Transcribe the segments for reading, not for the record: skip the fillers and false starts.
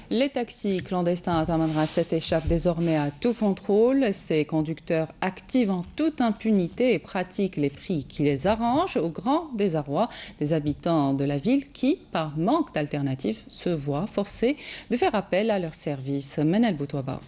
Les taxis clandestins à Tamanrasset échappent désormais à tout contrôle. Ces conducteurs activent en toute impunité et pratiquent les prix qui les arrangent, au grand désarroi des habitants de la ville qui, par manque d'alternatives, se voient forcés de faire appel à leurs services. Manel Boutouaba.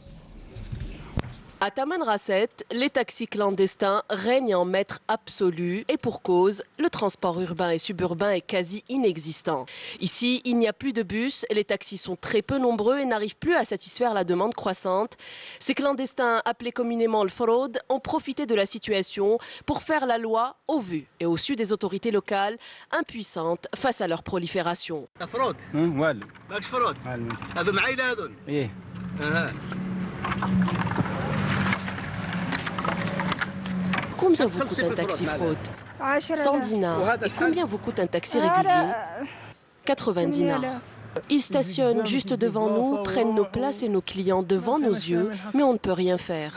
À Tamanrasset, les taxis clandestins règnent en maître absolu et pour cause, le transport urbain et suburbain est quasi inexistant. Ici, il n'y a plus de bus, les taxis sont très peu nombreux et n'arrivent plus à satisfaire la demande croissante. Ces clandestins, appelés communément le fraude, ont profité de la situation pour faire la loi au vu et au su des autorités locales, impuissantes face à leur prolifération. Combien vous coûte un taxi fraude? 100 dinars. Et combien vous coûte un taxi régulier? 80 dinars. Ils stationnent juste devant nous, prennent nos places et nos clients devant nos yeux, mais on ne peut rien faire.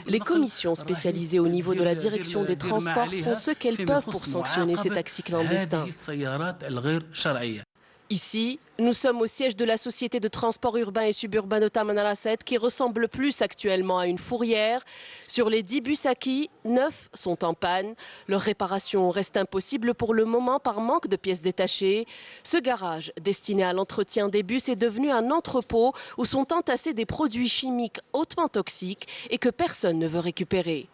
Les commissions spécialisées au niveau de la direction des transports font ce qu'elles peuvent pour sanctionner ces taxis clandestins. Ici, nous sommes au siège de la société de transport urbain et suburbain de Tamanrasset qui ressemble plus actuellement à une fourrière. Sur les 10 bus acquis, 9 sont en panne. Leur réparation reste impossible pour le moment par manque de pièces détachées. Ce garage, destiné à l'entretien des bus, est devenu un entrepôt où sont entassés des produits chimiques hautement toxiques et que personne ne veut récupérer.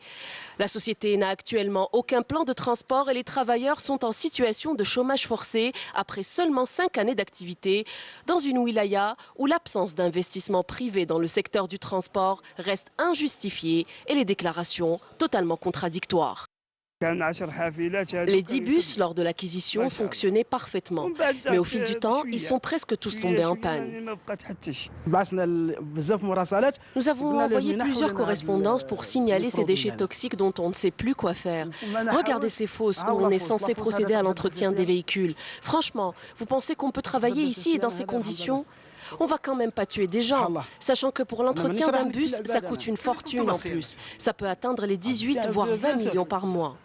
La société n'a actuellement aucun plan de transport et les travailleurs sont en situation de chômage forcé après seulement 5 années d'activité dans une wilaya où l'absence d'investissement privé dans le secteur du transport reste injustifiée et les déclarations totalement contradictoires. Les 10 bus, lors de l'acquisition, fonctionnaient parfaitement. Mais au fil du temps, ils sont presque tous tombés en panne. Nous avons envoyé plusieurs correspondances pour signaler ces déchets toxiques dont on ne sait plus quoi faire. Regardez ces fosses où on est censé procéder à l'entretien des véhicules. Franchement, vous pensez qu'on peut travailler ici et dans ces conditions ? On va quand même pas tuer des gens, sachant que pour l'entretien d'un bus, ça coûte une fortune en plus. Ça peut atteindre les 18 voire 20 millions par mois.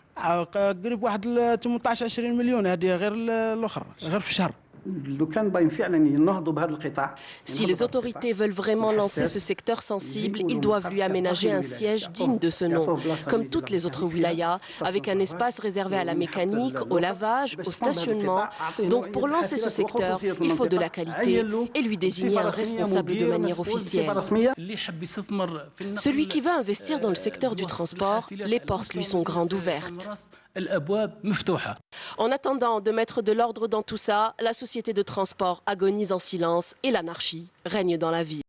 Si les autorités veulent vraiment lancer ce secteur sensible, ils doivent lui aménager un siège digne de ce nom, comme toutes les autres wilayas, avec un espace réservé à la mécanique, au lavage, au stationnement. Donc pour lancer ce secteur, il faut de la qualité et lui désigner un responsable de manière officielle. Celui qui veut investir dans le secteur du transport, les portes lui sont grandes ouvertes. En attendant de mettre de l'ordre dans tout ça, la société de transport agonise en silence et l'anarchie règne dans la ville.